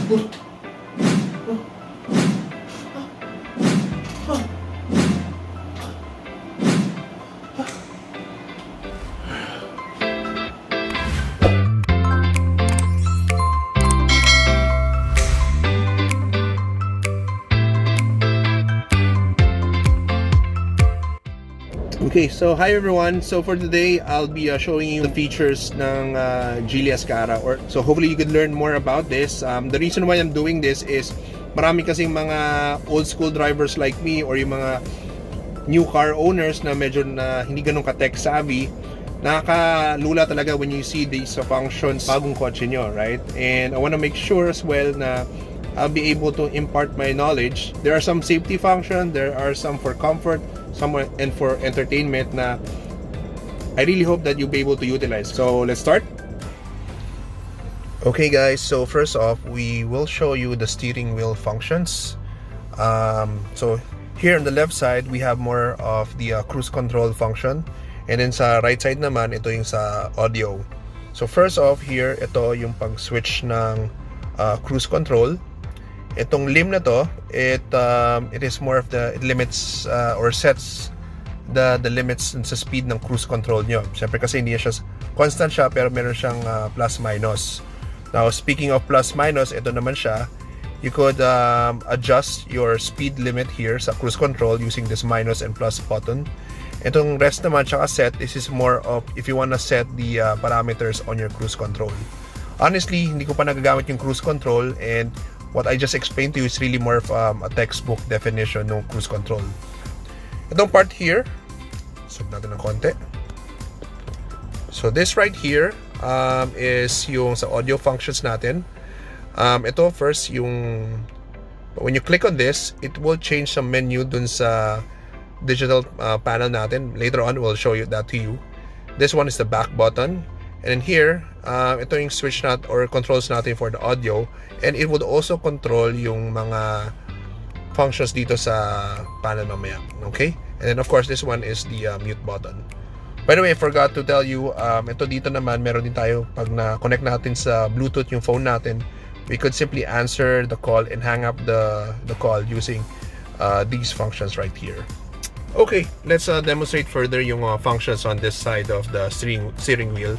Okay, so hi everyone. So for today, I'll be showing you the features ng Geely Azkarra. So hopefully you could learn more about this. The reason why I'm doing this is marami kasing mga old school drivers like me or yung mga new car owners na medyo hindi ganun ka-tech savvy. Nakakalula talaga when you see these functions bagong kotse nyo, right? And I want to make sure as well na I'll be able to impart my knowledge. There are some safety functions, there are some for comfort, some and for entertainment na I really hope that you'll be able to utilize. So let's start. Okay guys, so first off, we will show you the steering wheel functions. So here on the left side, we have more of the cruise control function. And then sa right side naman, ito yung sa audio. So first off here, ito yung pag-switch ng cruise control. Itong limb na to, it is more of it limits or sets the limits sa speed ng cruise control nyo. Siyempre kasi hindi siya constant siya, pero meron siyang plus minus. Now speaking of plus minus, ito naman siya. You could adjust your speed limit here sa cruise control using this minus and plus button. Itong rest naman tsaka set, this is more of if you wanna set the parameters on your cruise control. Honestly, hindi ko pa nagagamit yung cruise control, and what I just explained to you is really more of a textbook definition ng cruise control. Itong part here, sub natin ng konti. So this right here is yung sa audio functions natin. Ito first yung when you click on this, it will change some menu dun sa digital panel natin. Later on, we'll show you that to you. This one is the back button. And then here, ito yung switch natin or controls natin for the audio, and it would also control yung mga functions dito sa panel mamaya. Okay? And then of course, this one is the mute button. By the way, I forgot to tell you, ito dito naman, meron din tayo pag na-connect natin sa Bluetooth yung phone natin, we could simply answer the call and hang up the call using these functions right here. Okay, let's demonstrate further yung functions on this side of the steering wheel.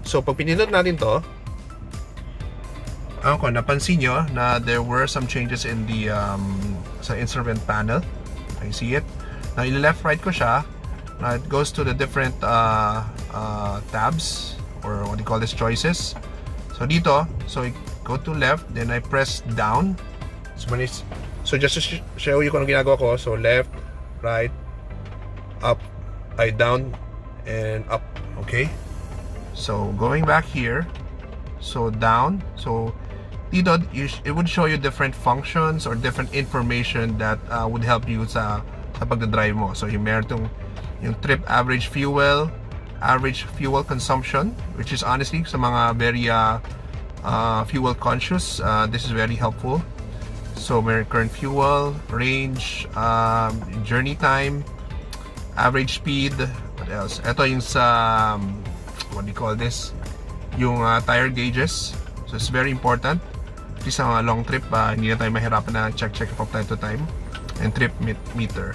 So pag pinindot natin to, napansin nyo na there were some changes in the sa instrument panel. I see it. Now i-left right ko siya. Now it goes to the different tabs, or what do you call this, choices. So dito, so I go to left, then I press down. So just to show you kung ano ginagawa ko, so left, right, up, down, and up. Okay. So going back here, so down, so dito it would show you different functions or different information that would help you sa pagdadrive mo. So meron yung trip average fuel consumption, which is honestly sa mga very fuel conscious, this is very helpful. So meron current fuel, range, journey time, average speed, what else? Ito yung sa what do you call this, yung tire gauges. So it's very important, at least sa mga long trip, hindi na tayo mahirapan na check from time to time. And trip meter.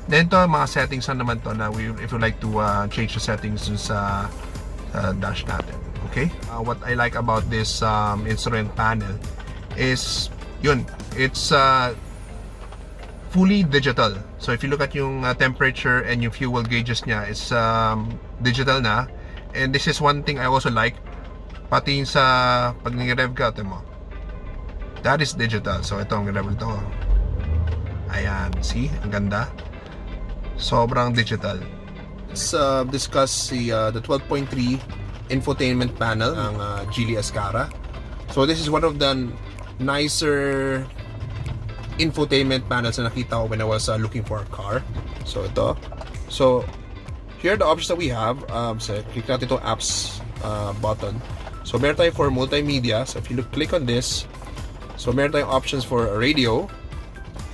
Then ito mga settings na naman to na if you like to change the settings dun sa dash natin. Okay, what I like about this instrument panel is yun, it's fully digital. So if you look at yung temperature and yung fuel gauges niya, it's digital na. And this is one thing I also like, pati sa pag nag-rev ka, mo, that is digital. So ito ang rev ito, ayan, see, ang ganda, sobrang digital. Let's discuss the 12.3 infotainment panel ng Geely Azkarra. So this is one of the nicer infotainment panels na nakita ko when I was looking for a car. So ito, so here are the options that we have. So click natin itong apps button. So meron tayo for multimedia. So if you click on this, so meron tayong options for radio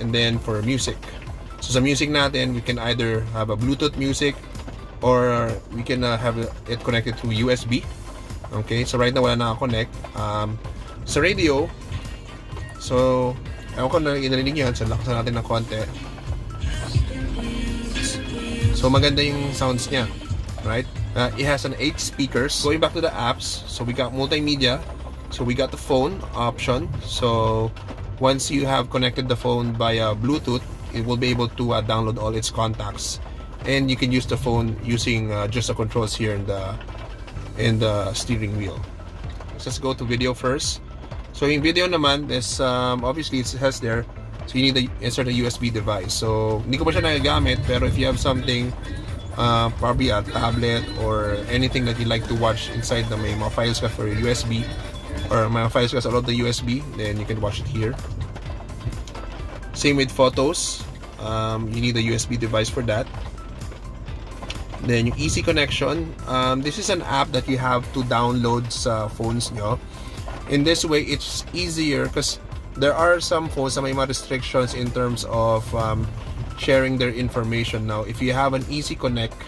and then for music. So sa music natin, we can either have a Bluetooth music or we can have it connected to USB. Okay, so right now wala na connect. Sa radio, so ewan ko na inarinig yan, so lakasan natin ng konti. So maganda yung sounds niya, right? It has an 8 speakers. Going back to the apps, so we got multimedia, so we got the phone option. So once you have connected the phone via Bluetooth, it will be able to download all its contacts, and you can use the phone using just the controls here in the steering wheel. Let's go to video first. So in video naman, this obviously it has there, so you need to insert a USB device. So hindi ko pa siya nagagamit, pero if you have something, probably a tablet or anything that you like to watch inside na may mga files ka for USB, or mga files ka sa loob the USB, then you can watch it here. Same with photos, you need a USB device for that. Then yung easy connection, this is an app that you have to download sa phones nyo. In this way, it's easier because there are some phones na may mga restrictions in terms of sharing their information. Now, if you have an easy connect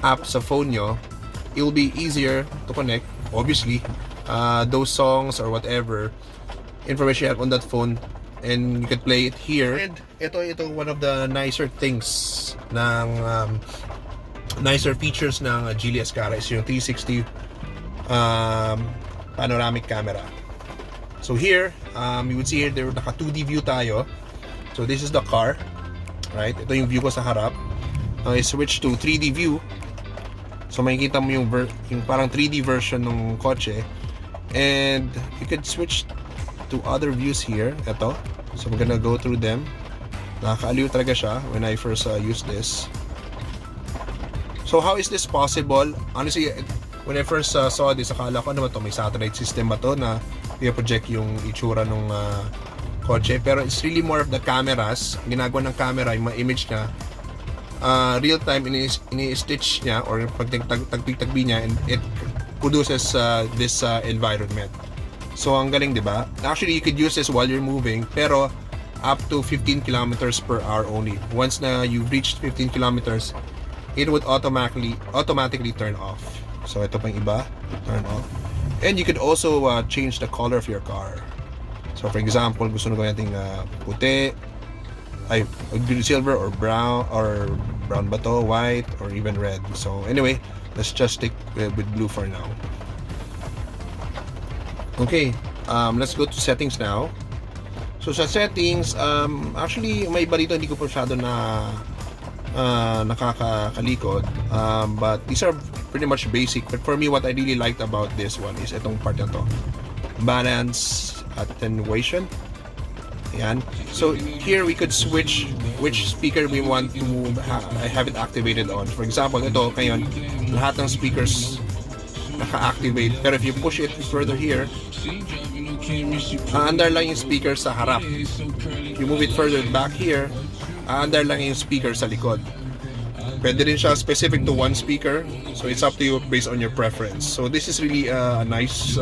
app sa phone nyo, it will be easier to connect, obviously, those songs or whatever information you have on that phone, and you can play it here. And ito one of the nicer things ng nicer features ng Geely Azkarra is yung 360 panoramic camera. So here, you would see here, there naka 2D view tayo. So this is the car, right? Ito yung view ko sa harap. I switch to 3D view. So makikita mo yung parang 3D version ng kotse. And you could switch to other views here. Ito. So we're gonna go through them. Nakakaaliw talaga siya when I first used this. So how is this possible? Honestly, when I first saw this, akala ko naman to may satellite system ba to na i-project yung itsura ng kotse. Pero it's really more of the cameras. Ginagawa ng camera, yung mga image niya, real time ini-stitch niya or pag tagbi niya, and it produces this environment. So ang galing, di ba? Actually, you could use this while you're moving, pero up to 15 kilometers per hour only. Once na you've reached 15 kilometers, it would automatically turn off. So ito pang iba, turn off. And you could also change the color of your car. So for example, gusto nyo gawin natin puti, ay silver or brown ba to, white or even red. So anyway, let's just stick with blue for now. Okay, let's go to settings now. So sa settings, actually may iba dito hindi ko pa masyado na nakakalikod, but these are pretty much basic. But for me, what I really liked about this one is itong part na to, balance attenuation. Ayan. So here we could switch which speaker we want to have it activated on. For example, ito ngayon, lahat ng speakers naka-activate. Pero if you push it further here, under lang yung speaker sa harap. You move it further back here, under lang yung speaker sa likod. Pwede rin siya specific to one speaker, so it's up to you based on your preference. So this is really a nice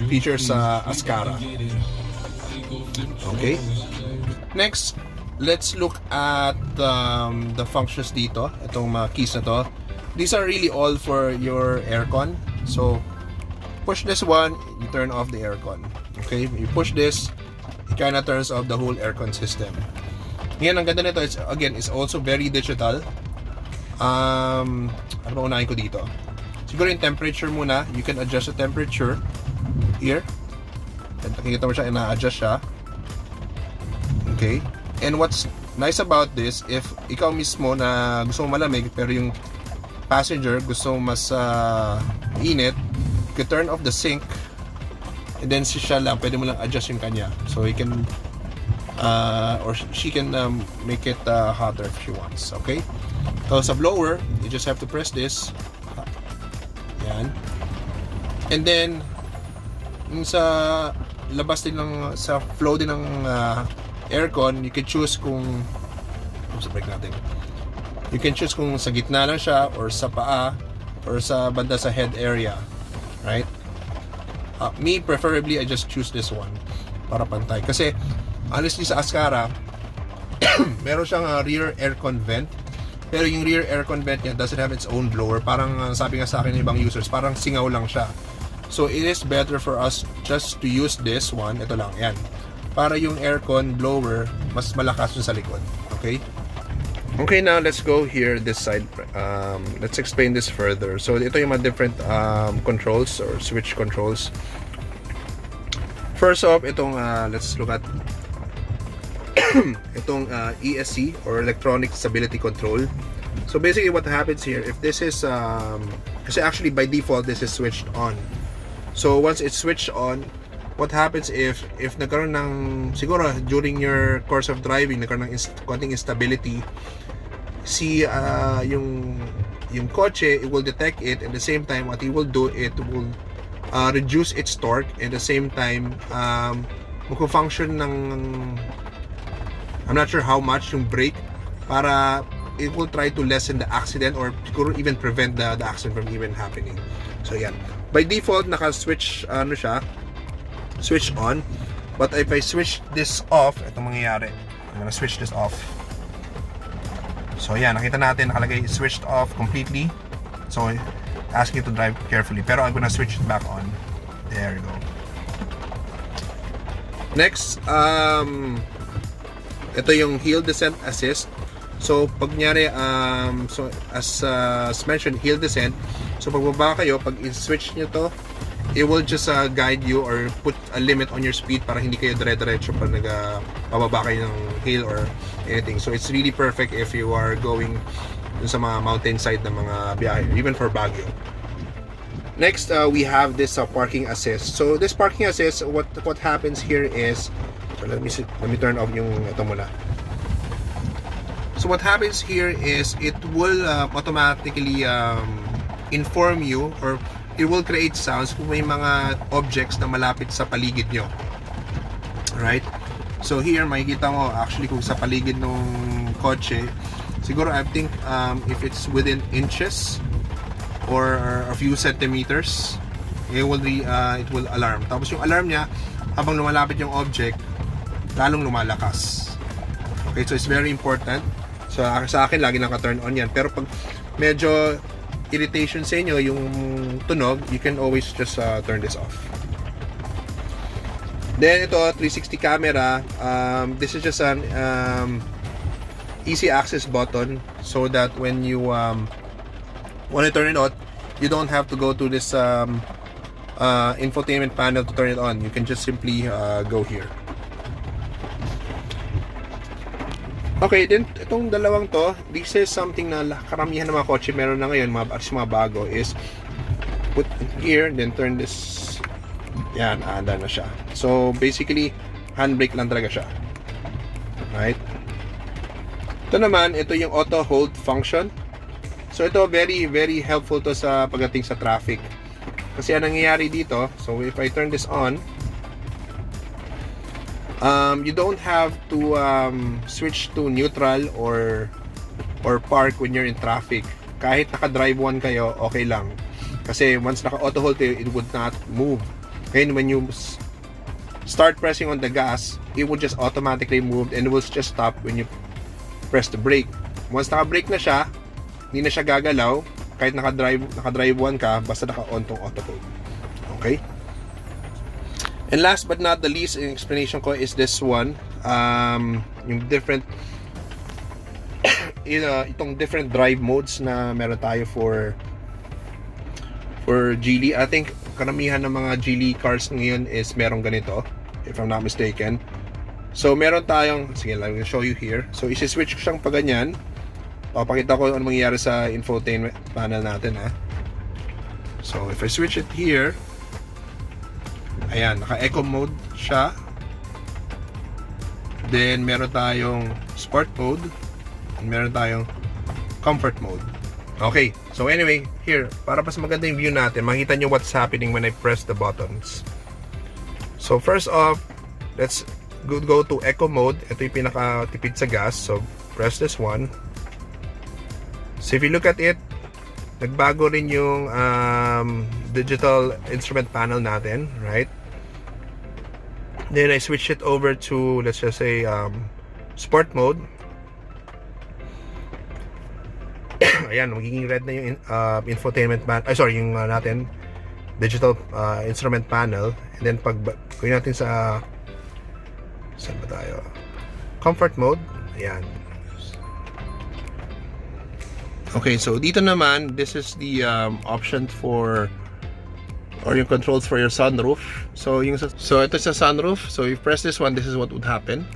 feature sa Azkarra. Okay. Next, let's look at the functions dito. Itong mga keys na to. These are really all for your aircon. So push this one, you turn off the aircon. Okay, you push this, it kind of turns off the whole aircon system. Ngayon, ang ganda nito is, again, is also very digital. Ano ba unahin ko dito? Siguro yung temperature muna. You can adjust the temperature here. And nakikita mo siya, ina-adjust siya. Okay. And what's nice about this, if ikaw mismo na gusto mo malamig, pero yung passenger gusto mo mas init, you can turn off the sink, and then siya lang, pwede mo lang adjust yung kanya. So you can or she can make it hotter if she wants. Okay. So sa blower, you just have to press this. Yan. And then yung sa labas din ng, sa flow din ng aircon, you can choose kung break natin. You can choose kung sa gitna lang siya or sa paa or sa banda sa head area, right? Me preferably I just choose this one para pantay kasi honestly sa Azkarra meron siyang rear aircon vent, pero yung rear aircon vent niya doesn't have its own blower. Parang sabi nga sa akin ng ibang users, parang singaw lang siya. So it is better for us just to use this one. Ito lang, yan. Para yung aircon blower, mas malakas yung sa likod. Okay? Okay, now let's go here this side. Let's explain this further. So ito yung mga different controls or switch controls. First off, itong let's look at itong ESC or electronic stability control. So basically what happens here, if this is kasi actually by default this is switched on. So once it's switched on, what happens if nagkaroon ng, siguro during your course of driving, nagkaroon ng konting instability, yung kotse, it will detect it, and at the same time what it will do, it will reduce its torque, and at the same time magpo-function ng, I'm not sure how much yung brake, para it will try to lessen the accident or siguro even prevent the accident from even happening. So yan, by default naka-switch siya, switch on. But if I switch this off, itong mangyayari, I'm gonna switch this off. So yan, nakita natin nakalagay switched off completely. So ask you to drive carefully, pero I'm gonna switch it back on. There you go. Next, ito yung hill descent assist. So pag nyari, so as mentioned, hill descent. So pag baba kayo, pag i-switch nyo to, it will just guide you or put a limit on your speed para hindi kayo dire-diretso pag pababa kayo ng hill or anything. So it's really perfect if you are going sa mga mountainside na mga biyahe, even for Baguio. Next, we have this parking assist. So this parking assist, what happens here is, so let me turn off yung ito muna. So what happens here is it will automatically inform you, or it will create sounds kung may mga objects na malapit sa paligid nyo. Right? So here, makikita mo actually kung sa paligid ng kotse, siguro I think if it's within inches or a few centimeters, it will alarm. Tapos yung alarm niya, habang lumalapit yung object, lalong lumalakas. Okay, so it's very important. So sa akin, lagi naka-turn on yan. Pero pag medyo irritation sa inyo yung tunog, you can always just turn this off. Then ito, 360 camera. This is just an easy access button, so that when you want to turn it on, you don't have to go to this infotainment panel to turn it on. You can just simply go here. Okay, then itong dalawang to, this is something na karamihan ng mga kotse meron na ngayon, mga bago, is put here, then turn this, yan, andar na siya. So basically, handbrake lang talaga siya. Right? Ito naman, ito yung auto hold function. So ito, very very helpful to sa pagdating sa traffic. Kasi ang nangyayari dito, so if I turn this on, you don't have to switch to neutral or park when you're in traffic. Kahit naka-drive 1 kayo, okay lang. Kasi once naka-auto hold kayo, it would not move. And when you start pressing on the gas, it would just automatically move and it will just stop when you press the brake. Once naka-brake na siya, hindi na siya gagalaw kahit naka-drive 1 ka, basta naka-on tong auto hold. Okay? And last but not the least, in explanation ko is this one, yung different itong different drive modes na meron tayo for Geely. I think karamihan ng mga Geely cars ngayon is meron ganito, if I'm not mistaken. So meron tayong, sige, let me show you here. So isi-switch ko siyang pa ganyan. Papakita ko ano mangyayari sa infotainment panel natin, ha. So if I switch it here, ayan, naka-eco mode siya. Then meron tayong sport mode, and meron tayong comfort mode. Okay, so anyway, here, para mas maganda yung view natin, makita nyo what's happening when I press the buttons. So first off, let's go to eco mode. Ito yung pinaka-tipid sa gas. So press this one. So if you look at it, nagbago rin yung digital instrument panel natin, right? Then I switch it over to, let's just say, sport mode. Ayan, magiging red na yung infotainment panel. Ay, sorry, yung natin digital instrument panel. And then pag gawin natin sa saan ba tayo? Comfort mode. Ayan. Okay, so dito naman, this is the option for or yung controls for your sunroof. So ito sa sunroof. So if you press this one, this is what would happen.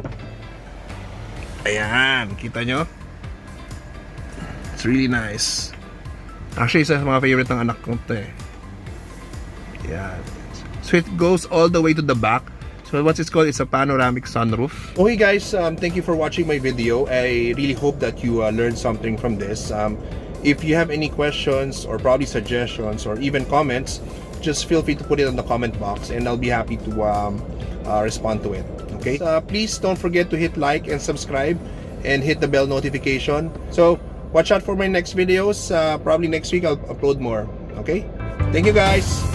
Ayan, kita nyo? It's really nice. Actually, isa sa mga favorite ng anak ko ito eh. Ayan. So it goes all the way to the back. So what it's called is a panoramic sunroof. Okay guys, thank you for watching my video. I really hope that you learned something from this. If you have any questions or probably suggestions or even comments, just feel free to put it in the comment box and I'll be happy to respond to it. Okay? Please don't forget to hit like and subscribe and hit the bell notification. So watch out for my next videos. Probably next week I'll upload more. Okay? Thank you guys.